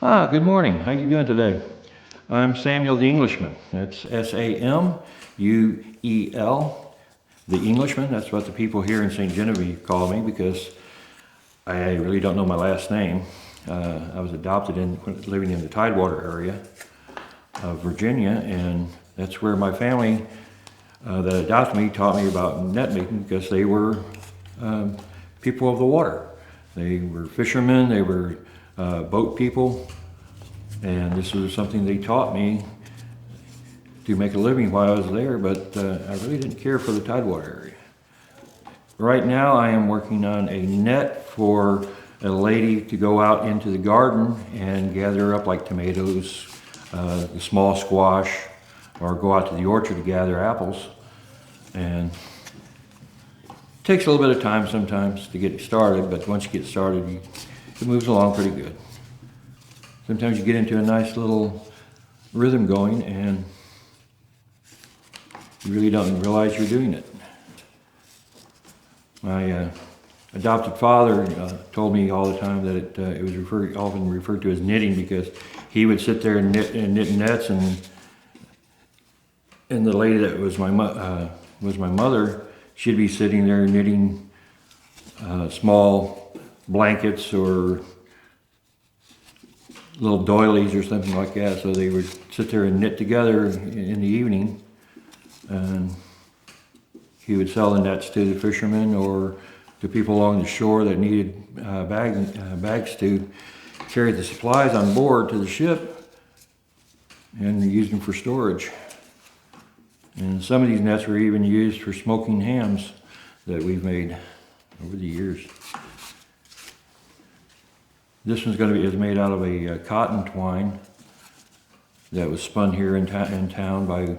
Good morning. How you doing today? I'm Samuel the Englishman. That's S-A-M-U-E-L, the Englishman. That's what the people here in Saint Genevieve call me because I really don't know my last name. I was adopted living in the Tidewater area of Virginia, and that's where my family that adopted me taught me about net making because they were people of the water. They were fishermen, they were boat people, and this was something they taught me to make a living while I was there, but I really didn't care for the Tidewater area. Right now I am working on a net for a lady to go out into the garden and gather up like tomatoes, the small squash, or go out to the orchard to gather apples. And it takes a little bit of time sometimes to get started, but once you get started, it moves along pretty good. Sometimes you get into a nice little rhythm going and you really don't realize you're doing it. My adopted father told me all the time that it was often referred to as knitting because he would sit there and knit nets, and the lady that was my mother, she'd be sitting there knitting small blankets or little doilies or something like that. So they would sit there and knit together in the evening, and he would sell the nets to the fishermen or to people along the shore that needed bags to carry the supplies on board to the ship and use them for storage. And some of these nets were even used for smoking hams that we've made over the years. This one's is made out of a cotton twine that was spun here in town by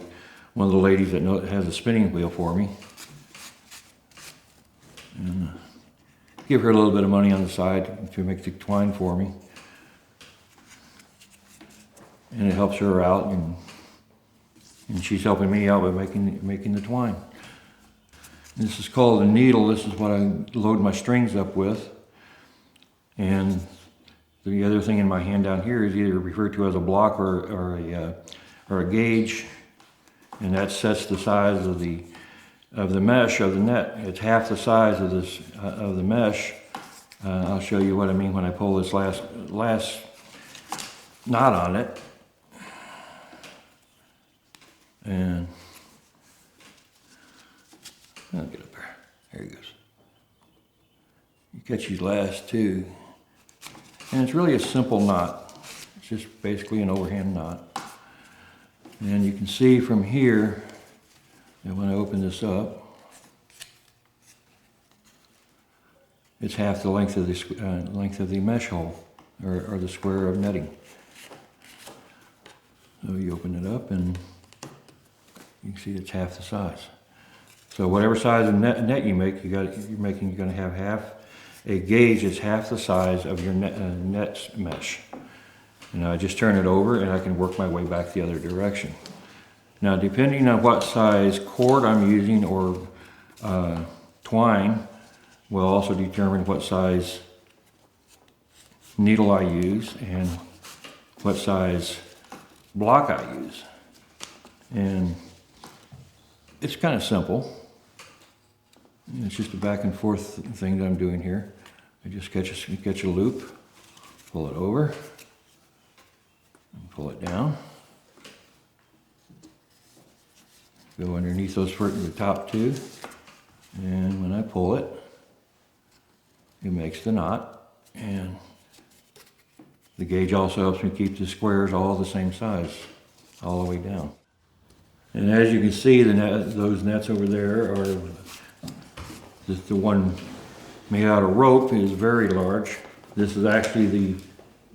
one of the ladies that has a spinning wheel for me. And give her a little bit of money on the side to make the twine for me. And it helps her out, and she's helping me out by making the twine. This is called a needle. This is what I load my strings up with. And the other thing in my hand down here is either referred to as a block or a gauge, and that sets the size of the mesh of the net. It's half the size of the mesh. I'll show you what I mean when I pull this last knot on it. And I'll get up there. There he goes. You catch these last two. And it's really a simple knot. It's just basically an overhand knot. And you can see from here that when I open this up, it's half the length of the mesh hole, or the square of netting. So you open it up and you can see it's half the size. So whatever size of net you make, you're going to have half. A gauge is half the size of your net mesh. And I just turn it over and I can work my way back the other direction. Now, depending on what size cord I'm using or twine will also determine what size needle I use and what size block I use. And it's kind of simple. It's just a back and forth thing that I'm doing here. I just catch a loop, pull it over, and pull it down. Go underneath those the top two, and when I pull it, it makes the knot. And the gauge also helps me keep the squares all the same size, all the way down. And as you can see, those nets over there are the one made out of rope is very large. This is actually the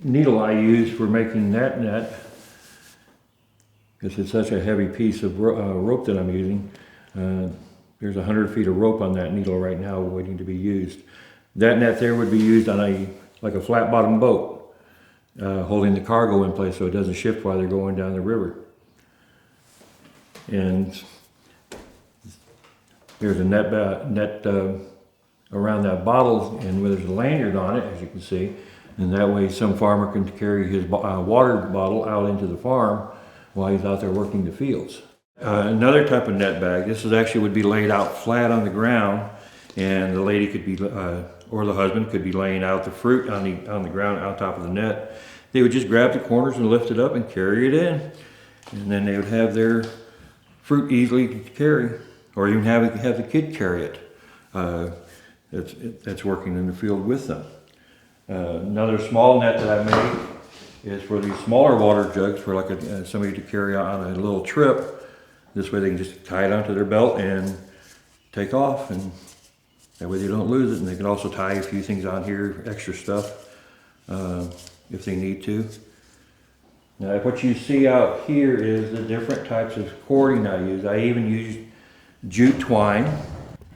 needle I use for making that net because it's such a heavy piece of rope that I'm using. There's 100 feet of rope on that needle right now waiting to be used. That net there would be used on like a flat bottom boat, holding the cargo in place so it doesn't shift while they're going down the river. And there's a net around that bottle, and there's a lanyard on it, as you can see. And that way some farmer can carry his water bottle out into the farm while he's out there working the fields. Another type of net bag, this is actually would be laid out flat on the ground, and the lady could be, or the husband could be laying out the fruit on the ground on top of the net. They would just grab the corners and lift it up and carry it in. And then they would have their fruit easily to carry, or even have the kid carry it. That's working in the field with them. Another small net that I made is for these smaller water jugs for like somebody to carry out on a little trip. This way they can just tie it onto their belt and take off, and that way they don't lose it. And they can also tie a few things on here, extra stuff, if they need to. Now what you see out here is the different types of cording I use. I even use jute twine.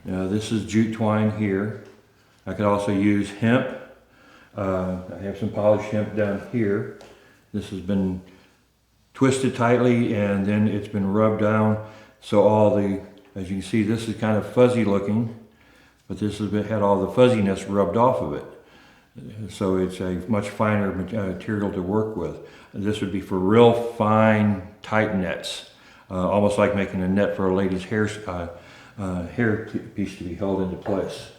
This is jute twine here. I could also use hemp. I have some polished hemp down here. This has been twisted tightly and then it's been rubbed down, so all the, as you can see, this is kind of fuzzy looking, but this has had all the fuzziness rubbed off of it. So it's a much finer material to work with. This would be for real fine, tight nets, almost like making a net for a lady's hair piece to be held into place.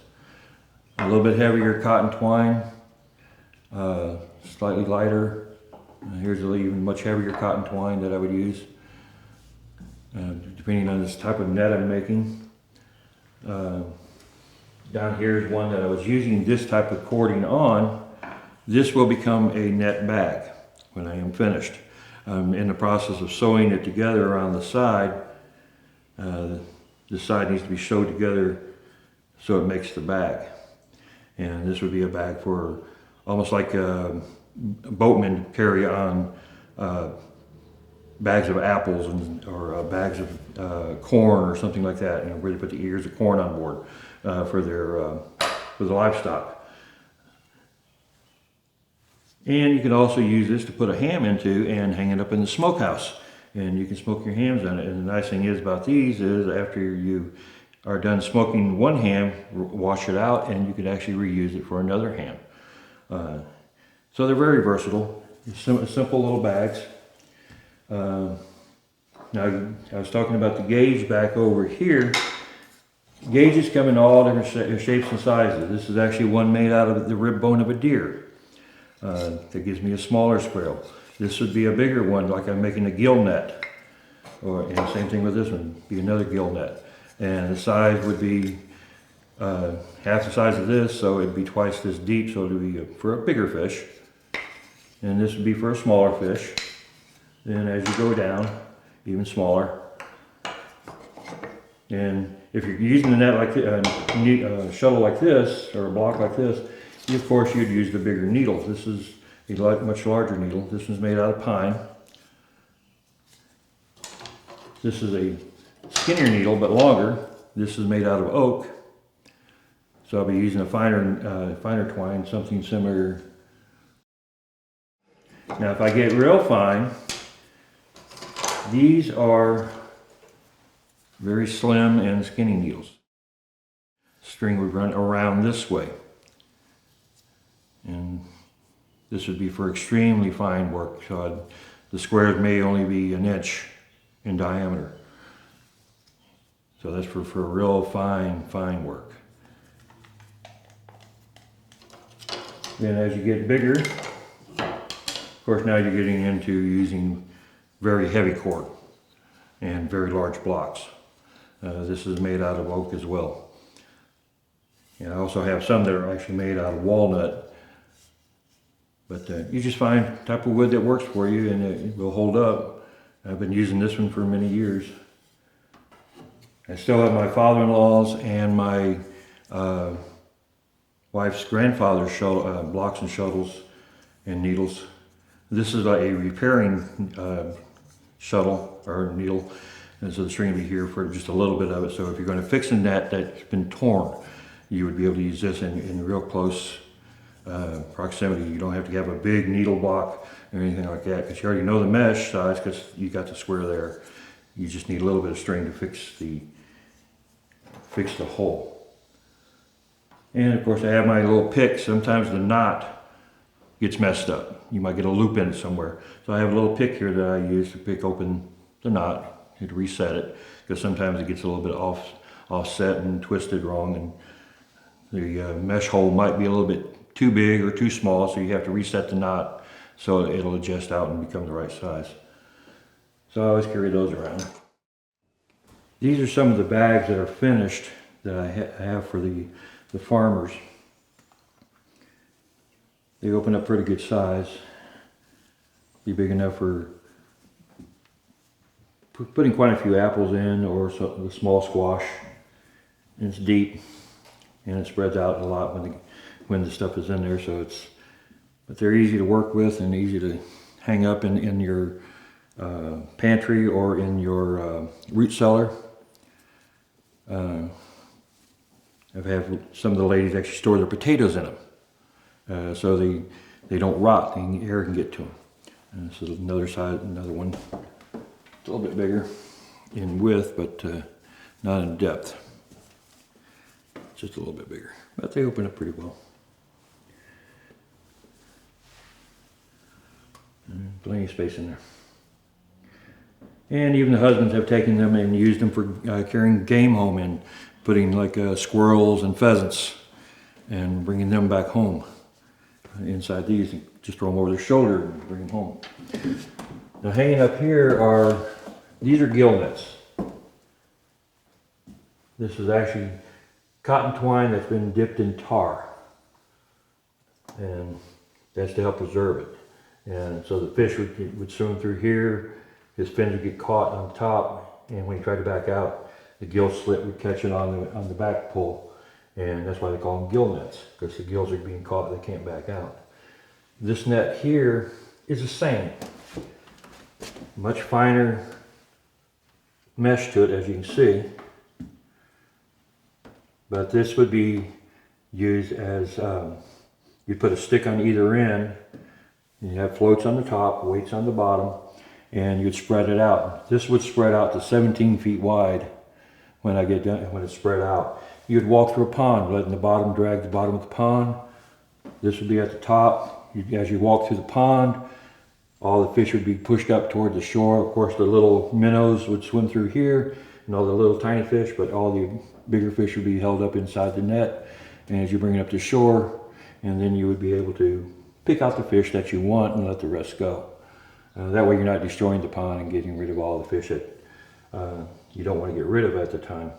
A little bit heavier cotton twine, slightly lighter. Here's even much heavier cotton twine that I would use, depending on this type of net I'm making. Down here is one that I was using this type of cording on. This will become a net bag when I am finished. I'm in the process of sewing it together around the side. This side needs to be sewed together so it makes the bag. And this would be a bag for almost like boatmen carry on bags of apples or bags of corn or something like that, where they put the ears of corn on board for the livestock. And you can also use this to put a ham into and hang it up in the smokehouse, and you can smoke your hams on it. And the nice thing is about these is after you are done smoking one ham, wash it out and you can actually reuse it for another ham. So they're very versatile, simple little bags. Now I was talking about the gauge back over here. Gauges come in all different shapes and sizes. This is actually one made out of the rib bone of a deer. That gives me a smaller squirrel. This would be a bigger one, like I'm making a gill net. And same thing with this one, be another gill net. And the size would be half the size of this, so it'd be twice this deep, so it would be for a bigger fish. And this would be for a smaller fish. Then as you go down, even smaller. And if you're using a net like a shuttle like this, or a block like this, of course you'd use the bigger needle. This is a much larger needle. This one's made out of pine. This is a skinnier needle, but longer. This is made out of oak. So I'll be using a finer twine, something similar. Now if I get real fine, these are very slim and skinny needles. String would run around this way. And this would be for extremely fine work. So the squares may only be an inch in diameter. So that's for real fine work. Then as you get bigger, of course now you're getting into using very heavy cord and very large blocks. This is made out of oak as well. And I also have some that are actually made out of walnut. But you just find the type of wood that works for you and it will hold up. I've been using this one for many years. I still have my father-in-law's and my wife's grandfather's blocks and shuttles and needles. This is a repairing shuttle or needle, and so the string will be here for just a little bit of it. So if you're going to fix a net that's been torn, you would be able to use this in real close proximity. You don't have to have a big needle block or anything like that, because you already know the mesh size because you got the square there. You just need a little bit of string to fix the hole. And of course I have my little pick. Sometimes the knot gets messed up. You might get a loop in it somewhere. So I have a little pick here that I use to pick open the knot and to reset it, because sometimes it gets a little bit offset and twisted wrong, and the mesh hole might be a little bit too big or too small, so you have to reset the knot so it'll adjust out and become the right size. So I always carry those around. These are some of the bags that are finished that I have for the farmers. They open up pretty good size. Be big enough for putting quite a few apples in, or the small squash. And it's deep, and it spreads out a lot when the stuff is in there. So but they're easy to work with and easy to hang up in your pantry or in your root cellar. I've had some of the ladies actually store their potatoes in them, so they don't rot. The air can get to them. This is another one. It's a little bit bigger in width, but not in depth. Just a little bit bigger, but they open up pretty well. And plenty of space in there. And even the husbands have taken them and used them for carrying game home in, putting like squirrels and pheasants and bringing them back home inside these. Just throw them over their shoulder and bring them home. Now hanging up here these are gill nets. This is actually cotton twine that's been dipped in tar, and that's to help preserve it. And so the fish would swim through here, his fins would get caught on top, and when he tried to back out, the gill slit would catch it on the back pull, and that's why they call them gill nets, because the gills are being caught, they can't back out. This net here is the same, much finer mesh to it, as you can see. But this would be used as, you put a stick on either end, and you have floats on the top, weights on the bottom, and you'd spread it out. This would spread out to 17 feet wide when it's spread out. You'd walk through a pond, letting the bottom drag the bottom of the pond. This would be at the top. As you walk through the pond, all the fish would be pushed up toward the shore. Of course, the little minnows would swim through here, and all the little tiny fish, but all the bigger fish would be held up inside the net. And as you bring it up to shore, and then you would be able to pick out the fish that you want and let the rest go. That way you're not destroying the pond and getting rid of all the fish that you don't want to get rid of at the time.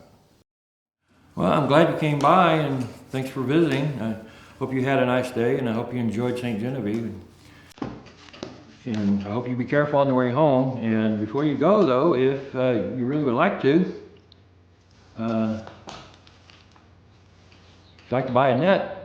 Well, I'm glad you came by, and thanks for visiting. I hope you had a nice day, and I hope you enjoyed Saint Genevieve. And I hope you be careful on the way home. And before you go, though, if you really would like to, if you'd like to buy a net,